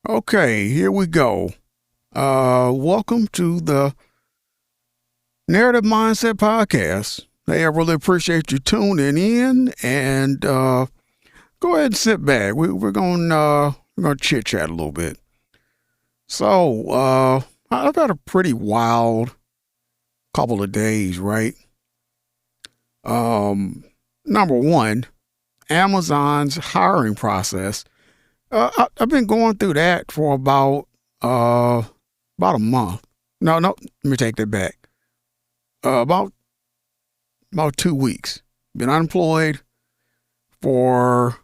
Okay, here we go. Welcome to the Narrative Mindset Podcast. Hey, I really appreciate you tuning in, and go ahead and sit back. We're gonna chit chat a little bit. I've had a pretty wild couple of days, right? Number one, Amazon's hiring process. I've been going through that for about a month. No, let me take that back. About 2 weeks. Been unemployed for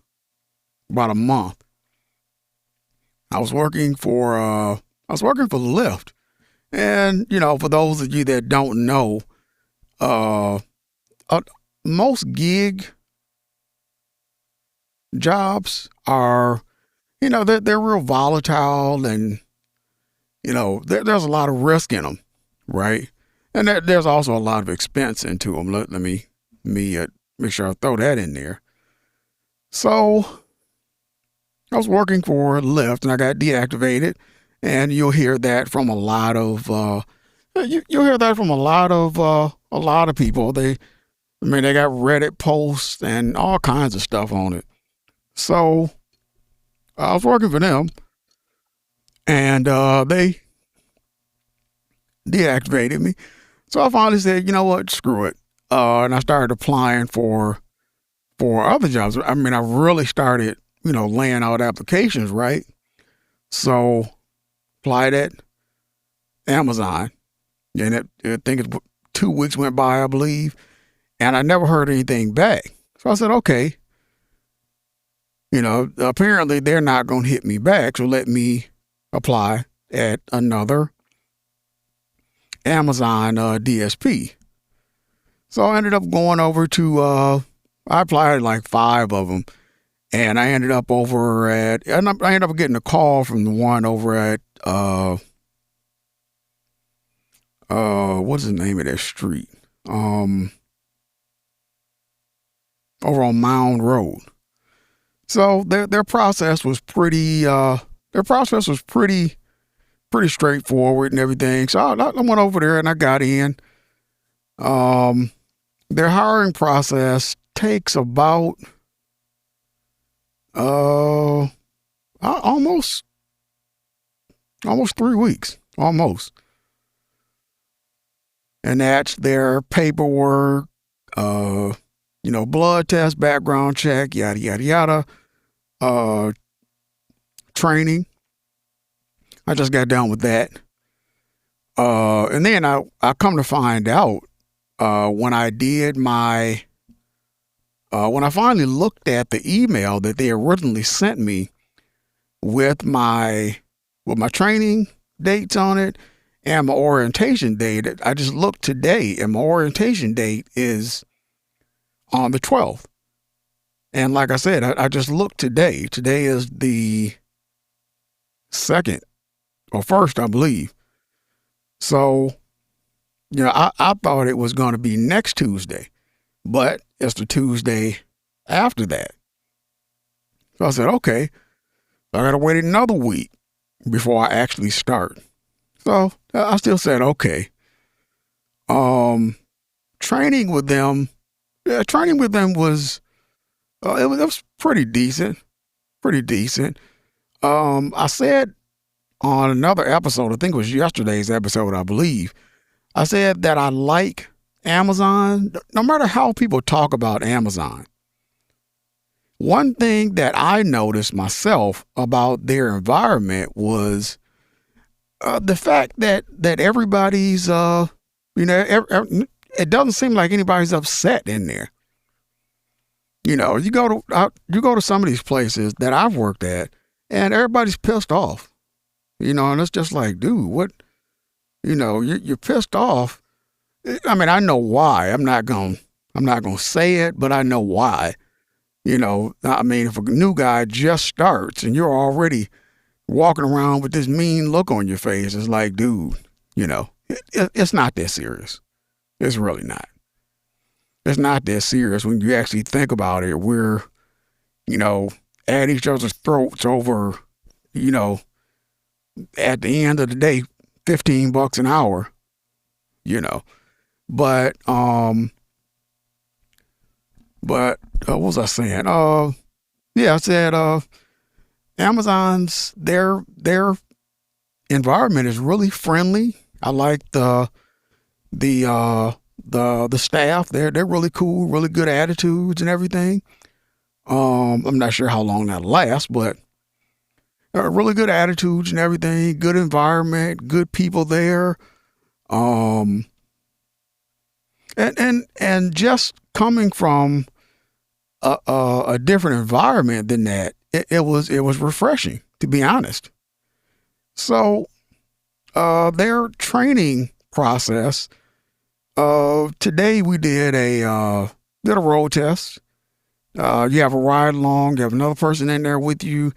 about a month. I was working for Lyft, and for those of you that don't know, uh, uh most gig jobs are they're real volatile, and there's a lot of risk in them, right? And there's also a lot of expense into them. Let me make sure I throw that in there. So I was working for Lyft, and I got deactivated, and you'll hear that from a lot of a lot of people. They got Reddit posts and all kinds of stuff on it. So I was working for them, and they deactivated me. So I finally said, you know what, screw it. And I started applying for other jobs. I mean, I really started, laying out applications, right? So applied at Amazon, and I think 2 weeks went by, I believe, and I never heard anything back. So I said, okay, apparently they're not going to hit me back, so let me apply at another Amazon DSP. So I ended up going over to, I applied like 5 of them, and I ended up I ended up getting a call from the one over at, what's the name of that street? Over on Mound Road. So their process was pretty pretty straightforward and everything. So I went over there and I got in. Their hiring process takes about almost 3 weeks, almost. And that's their paperwork, blood test, background check, yada yada yada, training. I just got done with that. And then I come to find out, when I did when I finally looked at the email that they originally sent me with my training dates on it and my orientation date, I just looked today, and my orientation date is on the 12th. And like I said, I just looked today. Today is the 2nd or 1st, I believe. So, I thought it was going to be next Tuesday, but it's the Tuesday after that. So I said, okay, I got to wait another week before I actually start. So I still said, okay. Training with them was, it was pretty decent, pretty decent. I said on another episode, I think it was yesterday's episode, I believe, I said that I like Amazon, no matter how people talk about Amazon. One thing that I noticed myself about their environment was the fact that everybody's, it doesn't seem like anybody's upset in there. You go to some of these places that I've worked at, and everybody's pissed off. And it's just like, dude, what? You're pissed off. I mean, I know why. I'm not gonna say it, but I know why. I mean, if a new guy just starts and you're already walking around with this mean look on your face, it's like, dude, it's not that serious. It's really not. It's not that serious when you actually think about it. We're, at each other's throats over, at the end of the day, $15 an hour, you know. But what was I saying? Yeah, I said Amazon's their environment is really friendly. I like the staff. They're really cool, really good attitudes and everything. I'm not sure how long that'll last, but really good attitudes and everything. Good environment, good people there. Um, and just coming from a different environment than that, it was refreshing, to be honest. So their training process. Today we did a road test. You have a ride along. You have another person in there with you,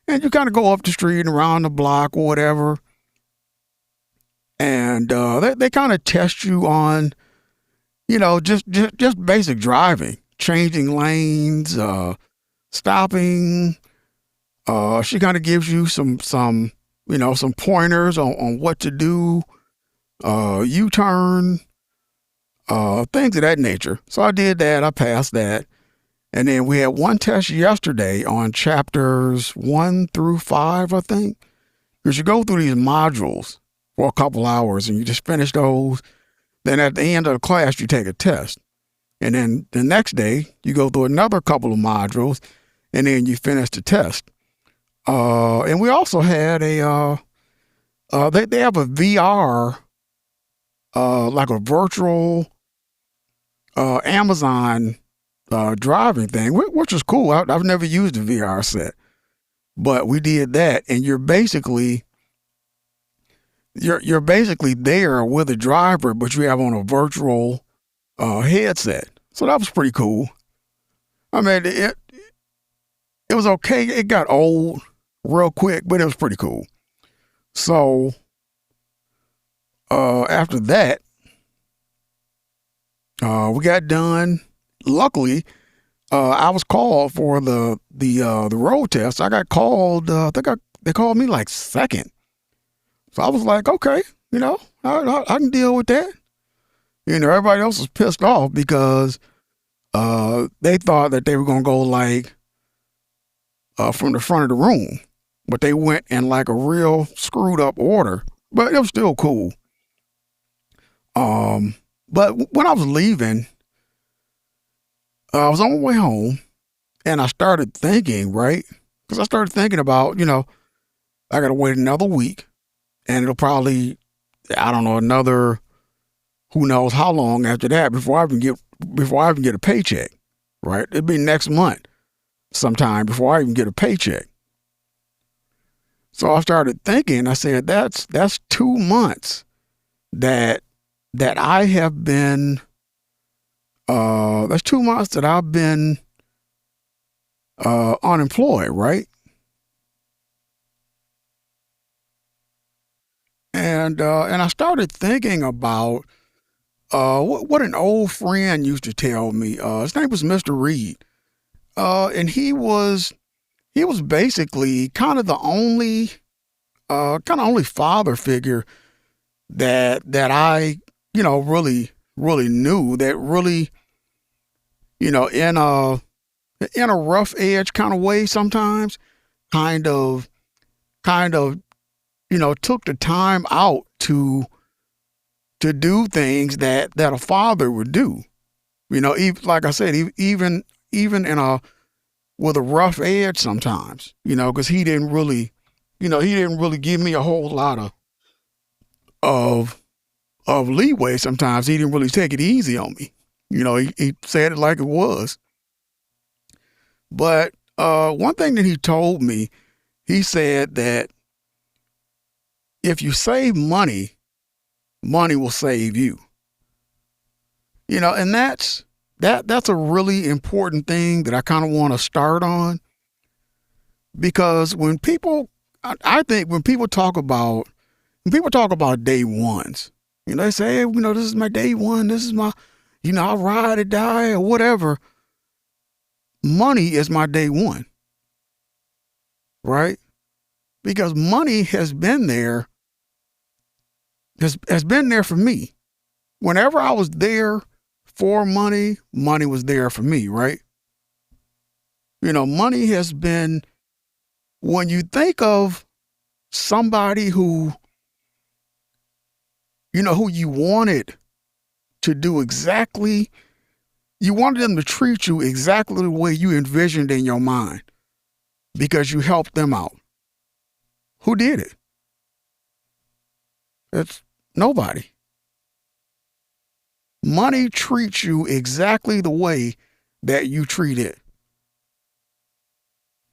and you kind of go up the street and around the block or whatever. And they kind of test you on, just basic driving, changing lanes, stopping. She kind of gives you some pointers on what to do, U-turn, things of that nature. So I did that. I passed that. And then we had one test yesterday on chapters 1 through 5, I think. Because you go through these modules for a couple hours and you just finish those. Then at the end of the class, you take a test. And then the next day, you go through another couple of modules and then you finish the test. And we also had they have a VR, like a virtual Amazon driving thing, which is cool. I've never used a VR set, but we did that, and you're basically there with a driver, but you have on a virtual headset. So that was pretty cool. I mean, it was okay. It got old real quick, but it was pretty cool. So after that, we got done. Luckily, I was called for the road test. I got called. They called me like second. So I was like, okay, I can deal with that. Everybody else was pissed off because they thought that they were gonna go like from the front of the room, but they went in like a real screwed up order. But it was still cool. But when I was leaving, I was on my way home, and I started thinking, right? Because I started thinking about, I got to wait another week, and it'll probably, I don't know, another, who knows how long after that before I even get a paycheck, right? It'll be next month sometime before I even get a paycheck. So I started thinking. I said, that's 2 months that I have been. That's 2 months that I've been unemployed, right? And I started thinking about what an old friend used to tell me. His name was Mr. Reed, and he was basically kind of the only father figure that I really knew, that really in a rough edge kind of way sometimes kind of took the time out to do things that a father would do. Even, like I said, even in with a rough edge sometimes, because he didn't really give me a whole lot of leeway. Sometimes he didn't really take it easy on me. He said it like it was. But one thing that he told me, he said that if you save money, money will save you. And that's a really important thing that I kind of want to start on, because I think when people talk about day ones, they say, hey, this is my day one, this is my, I ride or die or whatever. Money is my day one, right? because money has been there, has been there for me. Whenever I was there for money, money was there for me, right? Money has been, when you think of somebody who you wanted to do exactly, you wanted them to treat you exactly the way you envisioned in your mind because you helped them out. Who did it? It's nobody. Money treats you exactly the way that you treat it.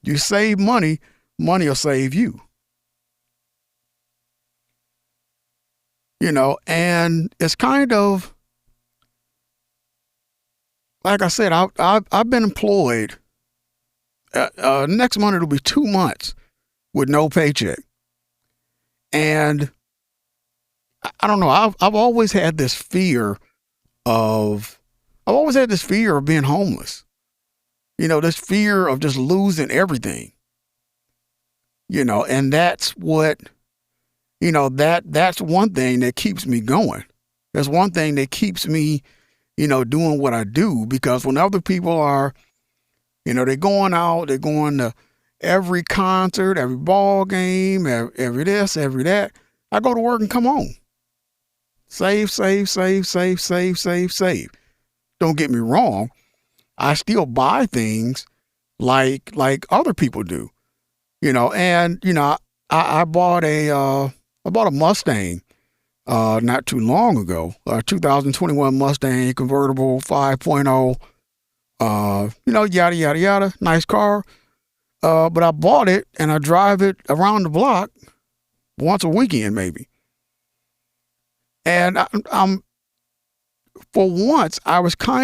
You save money, money will save you. And it's kind of, like I said, I've been employed. Next month it'll be 2 months with no paycheck. And I don't know, I've always had this fear of being homeless. This fear of just losing everything. And that's what, that's one thing that keeps me going. That's one thing that keeps me, doing what I do, because when other people are, they're going out, they're going to every concert, every ball game, every this, every that, I go to work and come home. Save. Don't get me wrong. I still buy things like other people do, and, I bought a Mustang, not too long ago, 2021 Mustang convertible 5.0, yada, yada, yada, nice car. But I bought it and I drive it around the block once a weekend, maybe. And I'm for once, I was I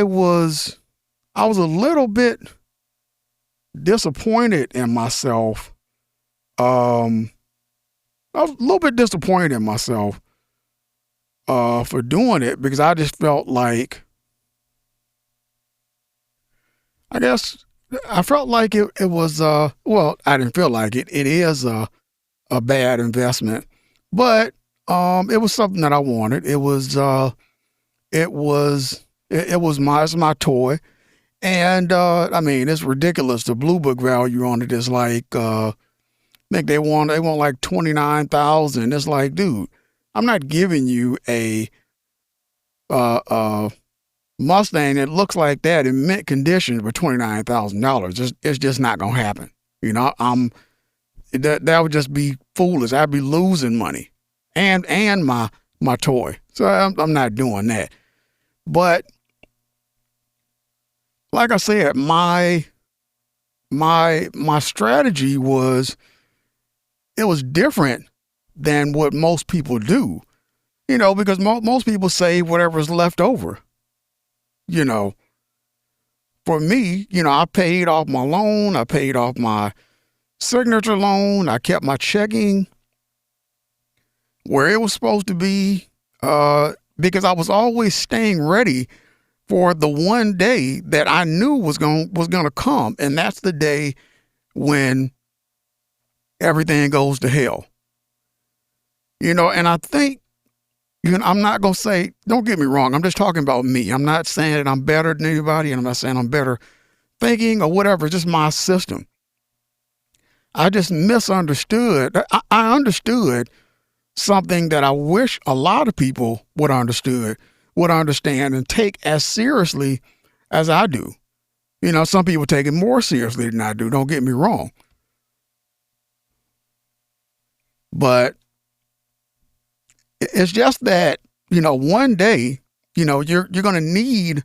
was a little bit disappointed in myself. I was a little bit disappointed in myself for doing it, because I just felt like, I felt like it was, well, I didn't feel like it. It is a bad investment, but it was something that I wanted. It was my toy. And, it's ridiculous. The Blue Book value on it is like, I think they want like 29,000. It's like, dude, I'm not giving you a Mustang that looks like that in mint condition for $29,000. It's just not going to happen. That would just be foolish. I'd be losing money and my toy. So I'm not doing that. But like I said, my strategy was, it was different than what most people do, because most people save whatever's left over. For me, I paid off my loan. I paid off my signature loan. I kept my checking where it was supposed to be, because I was always staying ready for the one day that I knew was going to come. And that's the day when everything goes to hell. And I think, I'm not going to say, don't get me wrong, I'm just talking about me. I'm not saying that I'm better than anybody, and I'm not saying I'm better thinking or whatever, it's just my system. I just misunderstood. I understood something that I wish a lot of people would understand and take as seriously as I do. Some people take it more seriously than I do, don't get me wrong. But it's just that, one day, you're going to need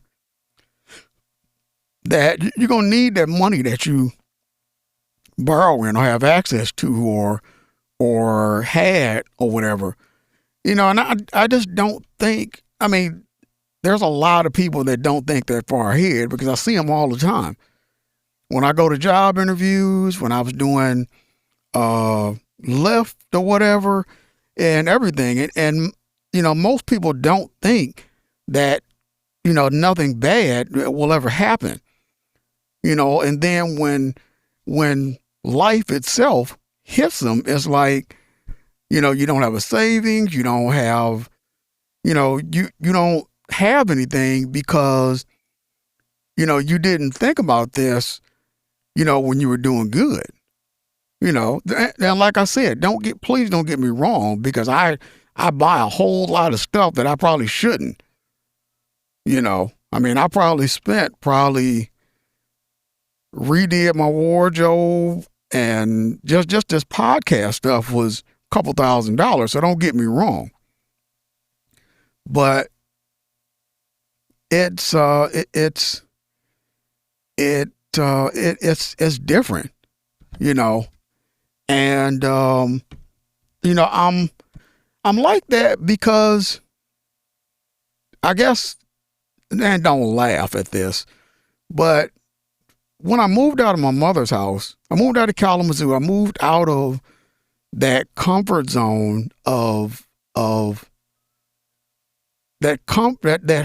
that. You're going to need that money that you borrowing or have access to or had or whatever, and I just don't think, there's a lot of people that don't think that far ahead, because I see them all the time. When I go to job interviews, when I was doing Lyft or whatever and everything. And most people don't think that, nothing bad will ever happen. And then when life itself hits them. It's like, you don't have a savings, you don't have, you don't have anything because, you didn't think about this, when you were doing good. And like I said, please don't get me wrong, because I buy a whole lot of stuff that I probably shouldn't. I probably redid my wardrobe, and just this podcast stuff was a couple $1,000. So don't get me wrong, but it's different, and I'm like that because I guess, and don't laugh at this, but when I moved out of my mother's house, I moved out of Kalamazoo. I moved out of that comfort zone of that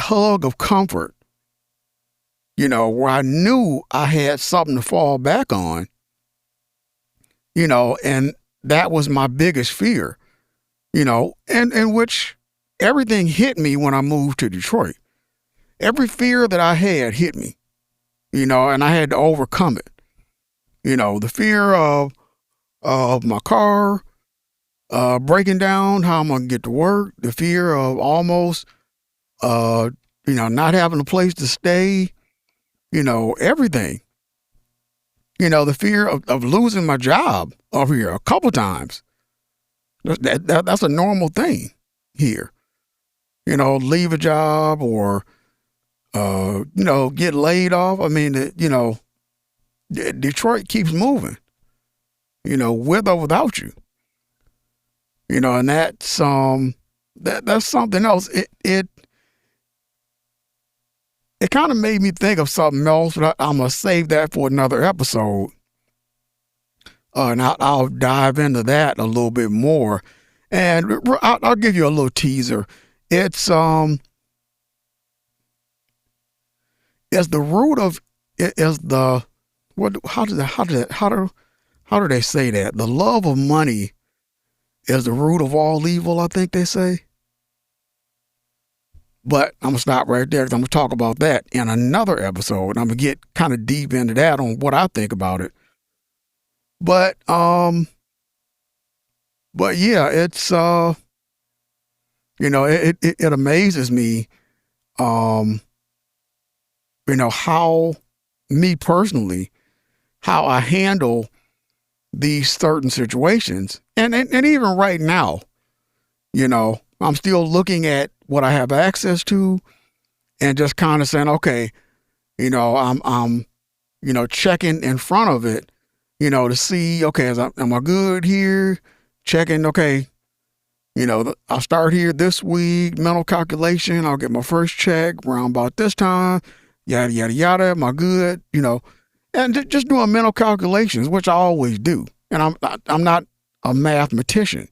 hug of comfort, where I knew I had something to fall back on, and that was my biggest fear, and which everything hit me when I moved to Detroit. Every fear that I had hit me, and I had to overcome it. The fear of my car breaking down, how I'm going to get to work, the fear of almost, not having a place to stay, everything. The fear of losing my job over here a couple times. That's a normal thing here. Leave a job or, get laid off. I mean, Detroit keeps moving, with or without you. And that's that's something else. It kind of made me think of something else, but I'm gonna save that for another episode. And I'll dive into that a little bit more, and I'll give you a little teaser. It's the root of is the what? How do they say that? The love of money is the root of all evil, I think they say. But I'm going to stop right there because I'm going to talk about that in another episode. I'm going to get kind of deep into that on what I think about it. But yeah, it's, it amazes me, how me personally, how I handle these certain situations. And even right now, I'm still looking at what I have access to and just kind of saying, okay, I'm checking in front of it, to see, okay, am I good here? Checking, okay, I'll start here this week, mental calculation. I'll get my first check around about this time, yada, yada, yada. Am I good? And just doing mental calculations, which I always do. And I'm not a mathematician.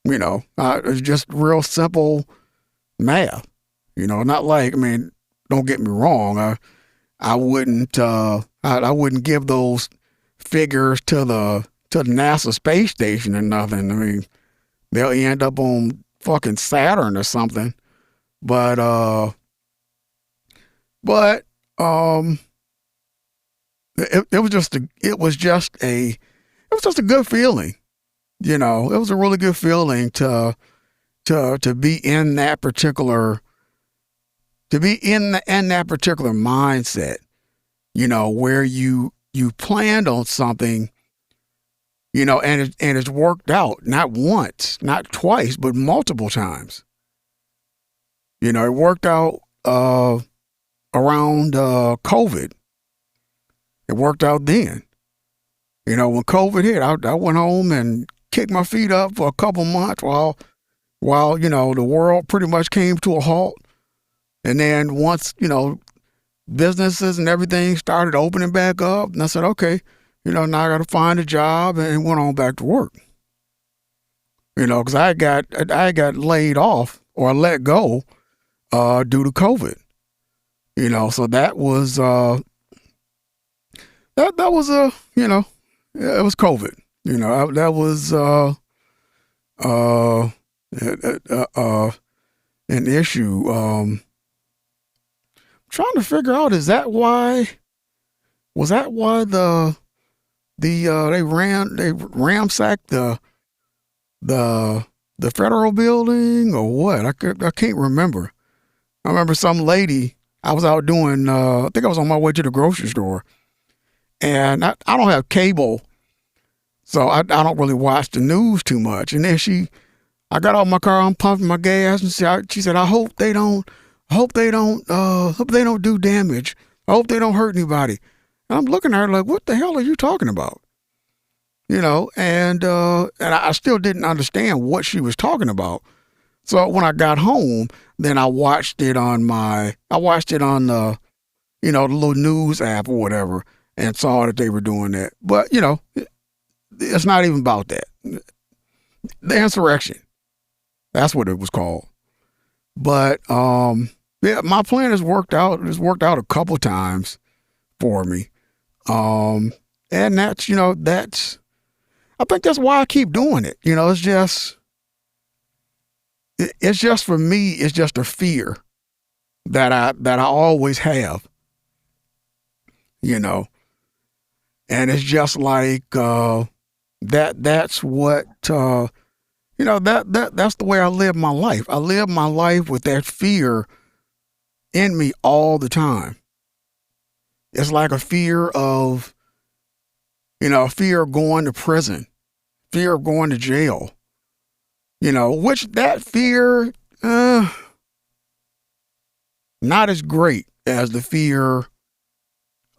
It's just real simple math. Not like, don't get me wrong. I wouldn't give those figures to the NASA space station or nothing. They'll end up on fucking Saturn or something. But it was just a good feeling. It was a really good feeling to be in that particular mindset, where you planned on something, and it's worked out, not once, not twice, but multiple times. It worked out around COVID. It worked out then. When COVID hit, I went home and kicked my feet up for a couple months while the world pretty much came to a halt. And then once, businesses and everything started opening back up, and I said, okay, now I got to find a job, and went on back to work. Because I got laid off or let go due to COVID. So that was that was a it was COVID. That was uh, uh, uh, uh, an issue. Trying to figure out, was that why they ramsacked the the federal building or what? I can't remember. I remember some lady. I was out doing. I think I was on my way to the grocery store, and I don't have cable, so I don't really watch the news too much. And then I got out of my car, I'm pumping my gas, and she said, I hope they don't, hope they don't do damage. I hope they don't hurt anybody. And I'm looking at her like, what the hell are you talking about? And I still didn't understand what she was talking about. So when I got home, then I watched it on the, the little news app or whatever, and saw that they were doing that. But, it's not even about that. The insurrection. That's what it was called. But, yeah, my plan has worked out. It's worked out a couple times for me. And I think that's why I keep doing it. It's just for me, it's just a fear that I always have, and it's just like, that's what, that's the way I live my life. I live my life with that fear in me all the time. It's like a fear of, fear of going to prison, fear of going to jail, which that fear, not as great as the fear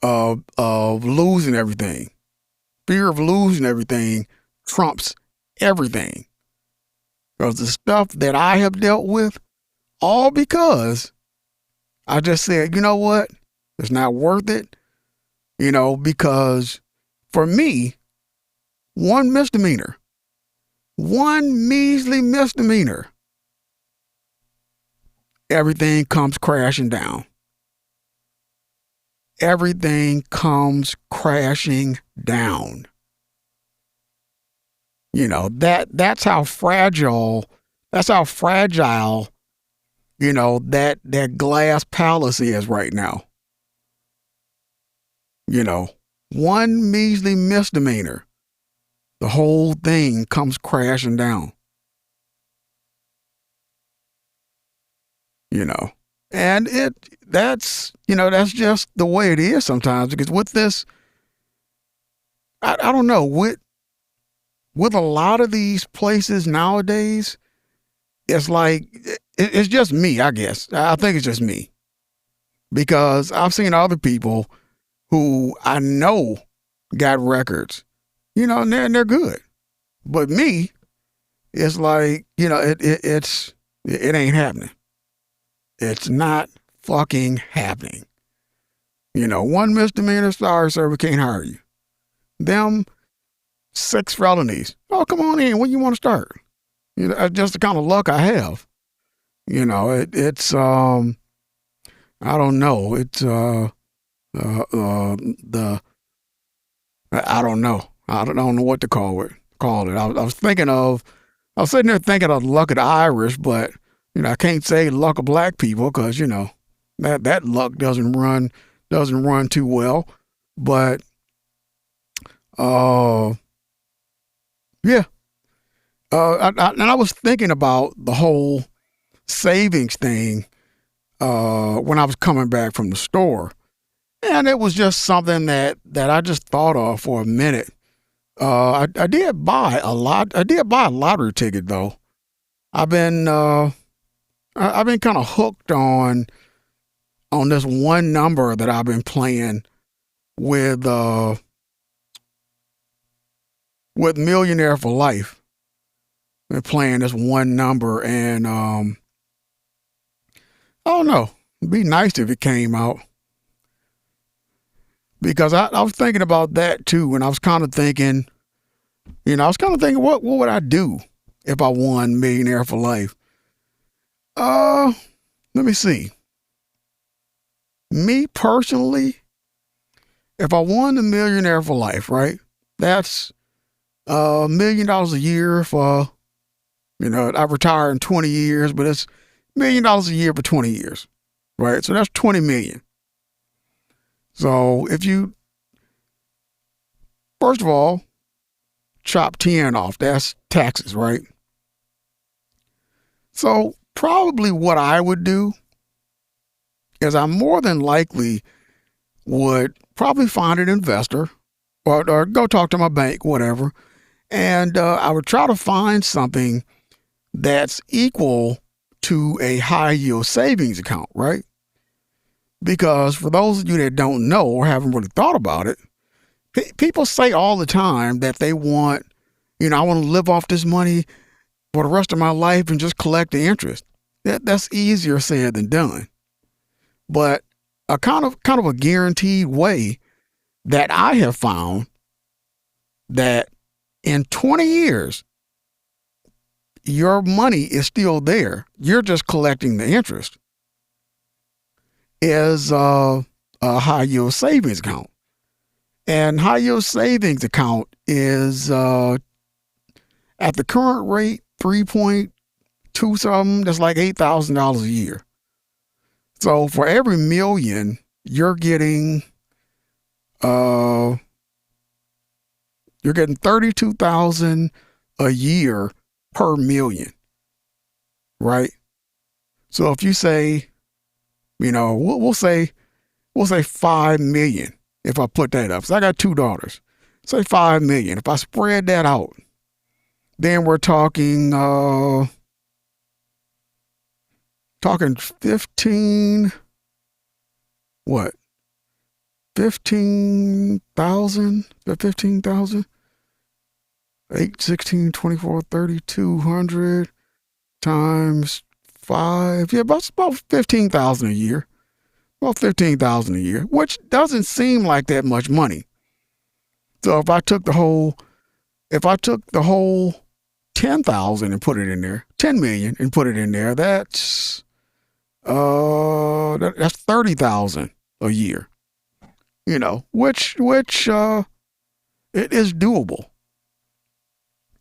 of losing everything. Fear of losing everything trumps everything. Because the stuff that I have dealt with, all because I just said, you know what? It's not worth it. Because for me, one measly misdemeanor, everything comes crashing down. Everything comes crashing down. That's how fragile, that glass palace is right now. One measly misdemeanor, the whole thing comes crashing down. And that's just the way it is sometimes, because with this, I don't know, with a lot of these places nowadays, it's like, it's just me, I guess. I think it's just me, because I've seen other people who I know got records, and they're good. But me, it's like, it ain't happening. It's not fucking happening. One misdemeanor, sorry, sir, we can't hire you. Them 6 felonies. Oh, come on in. When you want to start? That's just the kind of luck I have. It's I don't know. It's I don't know. I don't know what to call it. I was sitting there thinking of the luck of the Irish, but I can't say luck of black people, because that luck doesn't run too well. But yeah. And I was thinking about the whole savings thing when I was coming back from the store, and it was just something that I just thought of for a minute. I did buy a lottery ticket though. I've been kind of hooked on this one number that I've been playing with Millionaire for Life. Been playing this one number, and I don't know. It'd be nice if it came out, because I was thinking about that too, and I was kind of thinking, what would I do if I won Millionaire for Life? Let me see. Me personally, if I won the Millionaire for Life, right? That's $1 million a year for, I retire in 20 years, but it's $1 million a year for 20 years, right? So that's 20 million. So if you, first of all, chop 10 off, that's taxes, right? So probably what I would do is I more than likely would probably find an investor or go talk to my bank, whatever. And I would try to find something that's equal to a high yield savings account, right? Because for those of you that don't know or haven't really thought about it, people say all the time that they want, I want to live off this money for the rest of my life and just collect the interest. That's easier said than done. But a kind of a guaranteed way that I have found that in 20 years, your money is still there. You're just collecting the interest. Is a high yield savings account. And high yield savings account is at the current rate, 3.2 something, that's like $8,000 a year. So for every million, you're getting 32,000 a year per million, right? So if you say, we'll say 5 million if I put that up. So I got two daughters. Say 5 million. If I spread that out, then we're talking 15, what? 15,000, 15,000, 8, 16, 24, 3,200 times 5. Yeah, about 15,000 a year. About 15,000 a year, which doesn't seem like that much money. So if I took the whole 10,000 and put it in there, 10 million and put it in there, that's 30,000 a year. Which it is doable.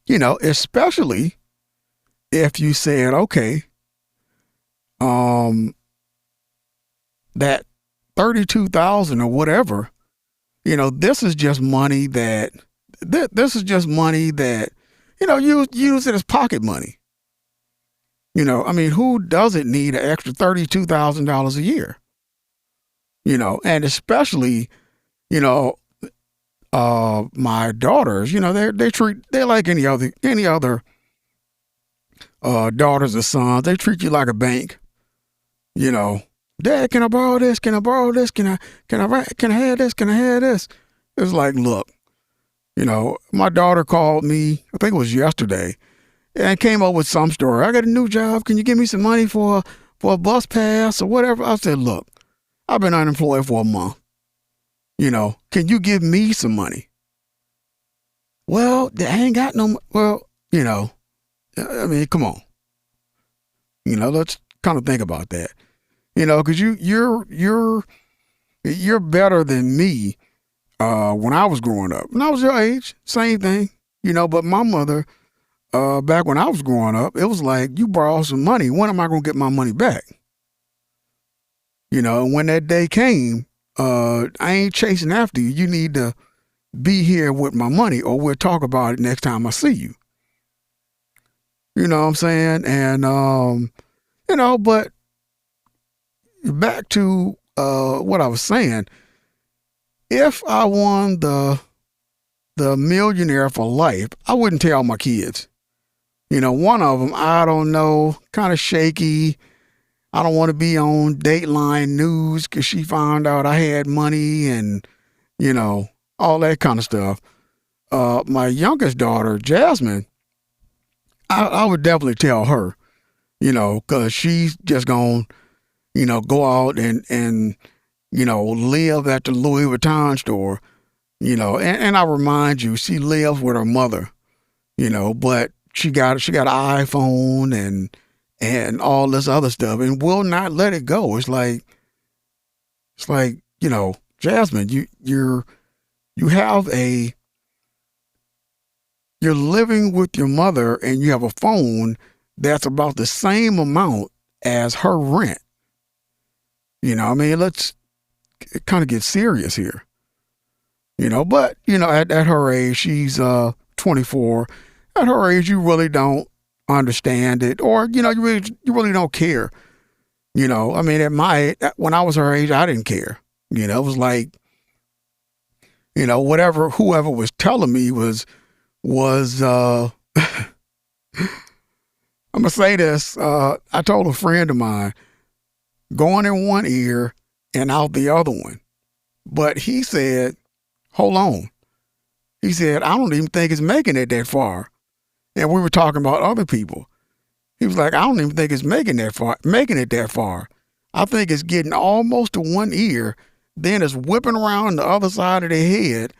Especially if you said, okay, that 32,000 or whatever, this is just money that you use it as pocket money. Who doesn't need an extra $32,000 a year? And especially, my daughters, they're like any other daughters or sons. They treat you like a bank. Dad, can I borrow this? Can I borrow this? Can I have this? Can I have this? It's like, look, my daughter called me, I think it was yesterday, and came up with some story. I got a new job. Can you give me some money for a bus pass or whatever? I said, look, I've been unemployed for a month. Can you give me some money? Well, I ain't got no, come on. Let's kind of think about that. Because you're better than me when I was growing up. When I was your age, same thing. But my mother, back when I was growing up, it was like, you borrow some money. When am I going to get my money back? And when that day came, I ain't chasing after you. You need to be here with my money or we'll talk about it next time I see you. You know what I'm saying? And, but back to what I was saying, if I won the millionaire for life, I wouldn't tell my kids. One of them, I don't know, kind of shaky. I don't want to be on Dateline News because she found out I had money and, all that kind of stuff. My youngest daughter, Jasmine, I would definitely tell her, because she's just going to, go out and live at the Louis Vuitton store, and I remind you, she lives with her mother, but she got an iPhone and all this other stuff and will not let it go. It's like, Jasmine, you have a you're living with your mother and you have a phone that's about the same amount as her rent. I mean, let's kind of get serious here. But at her age, she's 24. At her age, you really don't understand it, or you really don't care. I mean, when I was her age, I didn't care. It was like, whoever was telling me was I'm gonna say this. I told a friend of mine, going in one ear and out the other one. But he said, hold on. He said, I don't even think it's making it that far. And we were talking about other people. He was like, I don't even think it's making it that far. I think it's getting almost to one ear, then it's whipping around the other side of their head,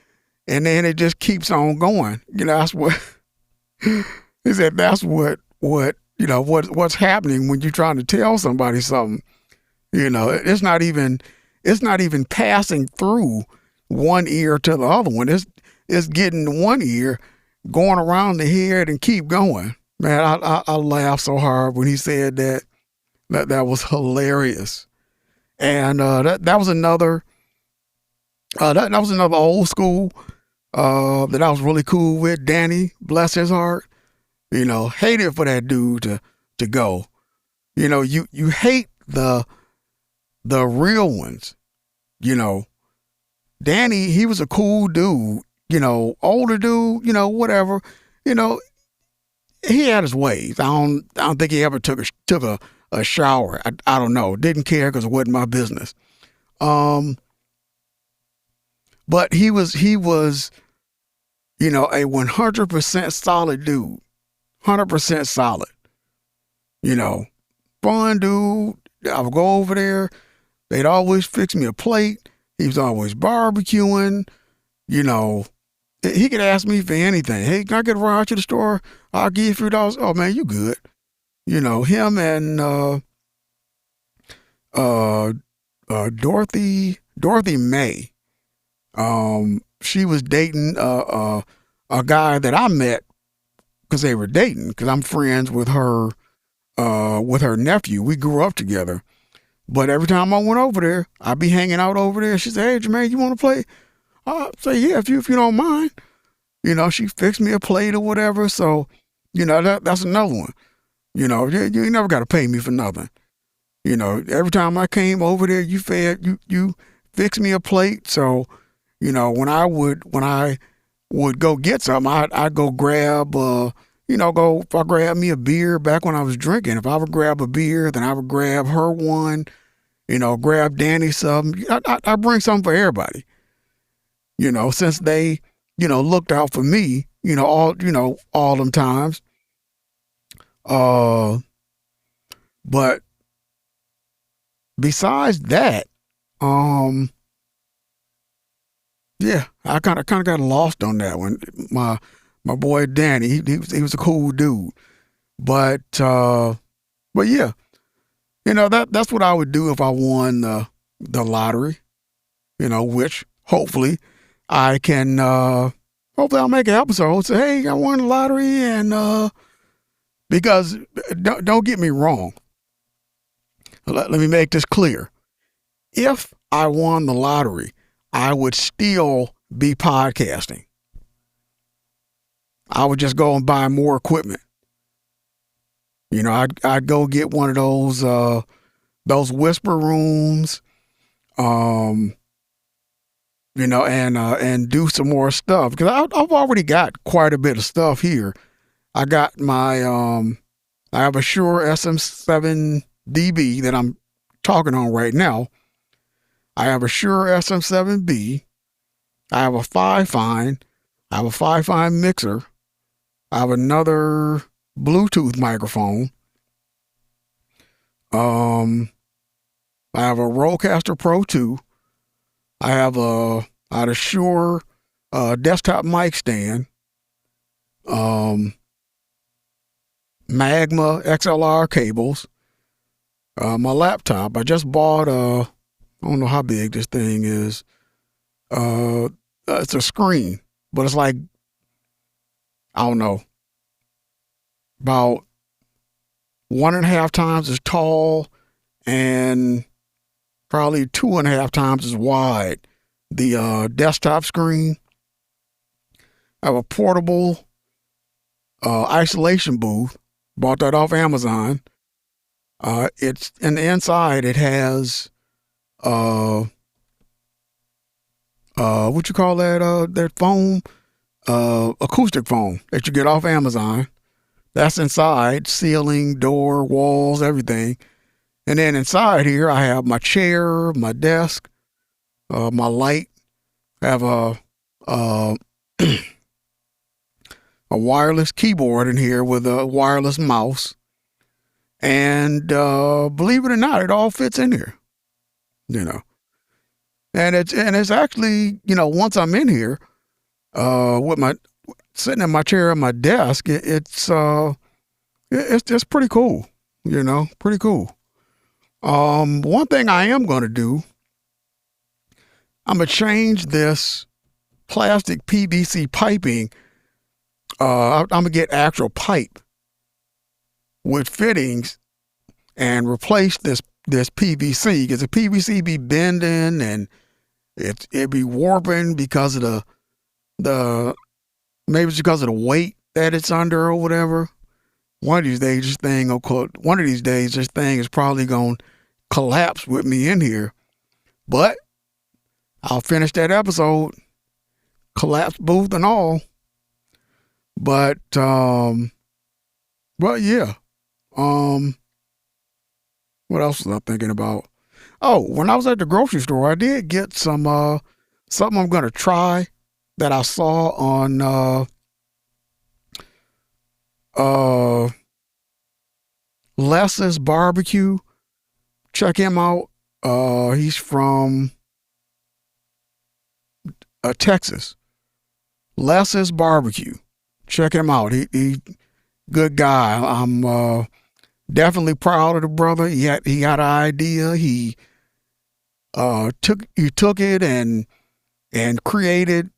and then it just keeps on going. That's what he said. That's what's happening when you're trying to tell somebody something. It's not even passing through one ear to the other one. It's getting one ear, going around the head and keep going. Man, I laughed so hard when he said that. That was hilarious. And that was another that was another old school that I was really cool with. Danny, bless his heart. Hated for that dude to go. You hate the real ones. Danny, he was a cool dude, older dude, whatever. He had his ways. I don't think he ever took a shower. I don't know. Didn't care because it wasn't my business. But he was a 100% solid dude. 100% solid. Fun dude. I would go over there. They'd always fix me a plate. He was always barbecuing. He could ask me for anything. Hey, can I get a ride to the store? I'll give you $3. Oh man, you good. Him and Dorothy May. She was dating a guy that I met because they were dating, because I'm friends with her nephew. We grew up together. But every time I went over there, I'd be hanging out over there. She said, hey, Jermaine, you want to play? I'd say, yeah, if you don't mind. She fixed me a plate or whatever. So, that's another one. You never got to pay me for nothing. Every time I came over there, you fixed me a plate. So, when I would go get something, I'd go grab, if I grab me a beer back when I was drinking, if I would grab a beer, then I would grab her one, grab Danny something. I bring something for everybody. Since they, looked out for me, all them times. But besides that, yeah, I kind of got lost on that one. My boy Danny, he was a cool dude, but yeah, that's what I would do if I won the lottery. Which hopefully I can. Hopefully I'll make an episode. Say, hey, I won the lottery, and because don't get me wrong. Let me make this clear. If I won the lottery, I would still be podcasting. I would just go and buy more equipment. I'd go get one of those whisper rooms, and do some more stuff, because I've already got quite a bit of stuff here. I got my I have a Shure SM7DB that I'm talking on right now. I have a Shure SM7B. I have a Fifine. I have a Fifine mixer. I have another Bluetooth microphone. I have a Rodecaster Pro 2. I had a Shure desktop mic stand. Magma XLR cables. My laptop. I just bought I don't know how big this thing is. It's a screen, but it's like, I don't know, about 1.5 times as tall and probably 2.5 times as wide. The desktop screen. I have a portable isolation booth. Bought that off Amazon. It's in the inside. It has what you call that foam, acoustic foam that you get off Amazon. That's inside, ceiling, door, walls, everything. And then inside here, I have my chair, my desk, my light. I have a wireless keyboard in here with a wireless mouse. And believe it or not, it all fits in here, you know. And it's actually, once I'm in here, with my sitting in my chair at my desk, it's just pretty cool, pretty cool. One thing I am going to do, I'm going to change this plastic PVC piping. I'm going to get actual pipe with fittings and replace this PVC, because the PVC be bending and it be warping because of maybe it's because of the weight that it's under or whatever. One of these days, this thing is probably going to collapse with me in here. But I'll finish that episode, collapse booth and all. But yeah. What else was I thinking about? Oh, when I was at the grocery store, I did get some something I'm gonna try that I saw on Les's Barbecue. Check him out. He's from Texas. Les's Barbecue. Check him out. He good guy. I'm definitely proud of the brother. He had an idea. He took it and created,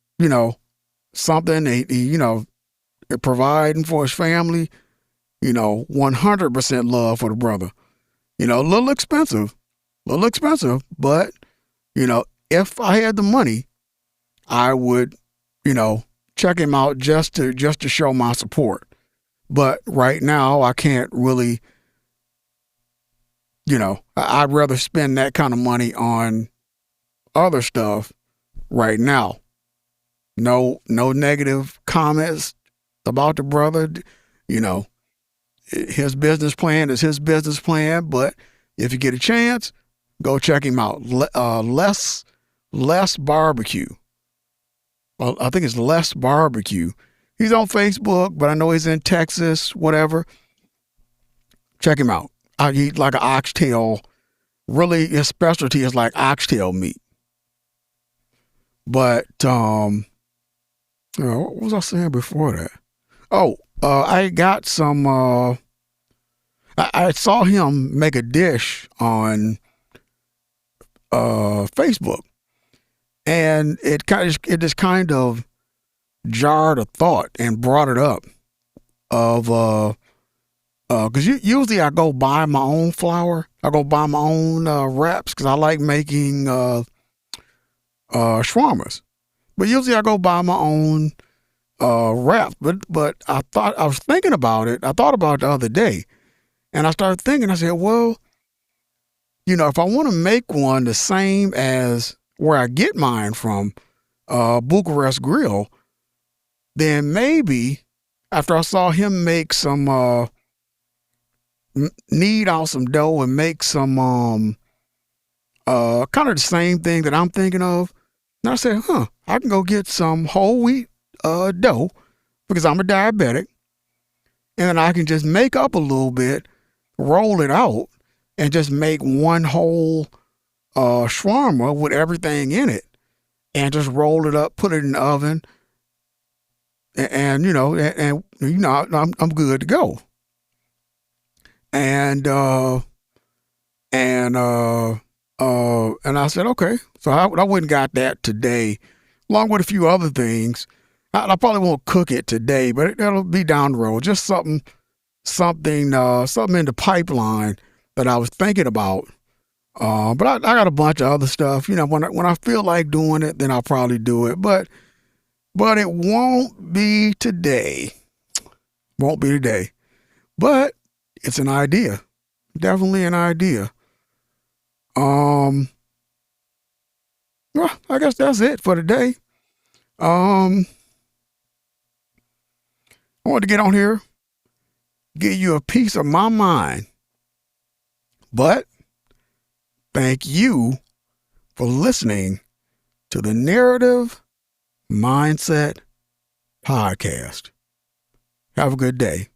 something. He providing for his family. 100% love for the brother. A little expensive, but if I had the money, I would, check him out just to show my support. But right now, I can't really, I'd rather spend that kind of money on other stuff right now. No negative comments about the brother. His business plan is his business plan. But if you get a chance, go check him out. Les Barbecue. Well, I think it's Les Barbecue. He's on Facebook, but I know he's in Texas, whatever. Check him out. I eat like an oxtail. Really, his specialty is like oxtail meat. But, what was I saying before that? Oh, I got some, I saw him make a dish on, Facebook. And it just kind of jarred a thought and brought it up of, cause usually I go buy my own flour. I go buy my own, wraps, cause I like making, shawarmas. But usually I go buy my own, wraps. But I was thinking about it. I thought about it the other day and I started thinking, I said, well, if I want to make one the same as where I get mine from, Bucharest Grill, then maybe after I saw him make some, knead out some dough and make some, kind of the same thing that I'm thinking of. And I said, I can go get some whole wheat, dough because I'm a diabetic. And then I can just make up a little bit, roll it out and just make one whole, shawarma with everything in it and just roll it up, put it in the oven. And I'm good to go. And I said, okay. So I went and got that today, along with a few other things. I probably won't cook it today, but it'll be down the road. Just something in the pipeline that I was thinking about. But I got a bunch of other stuff. When I feel like doing it, then I'll probably do it. But it won't be today. Won't be today. But it's an idea. Definitely an idea. Well, I guess that's it for today. I wanted to get on here, give you a piece of my mind. But thank you for listening to the Narrative Mindset Podcast. Have a good day.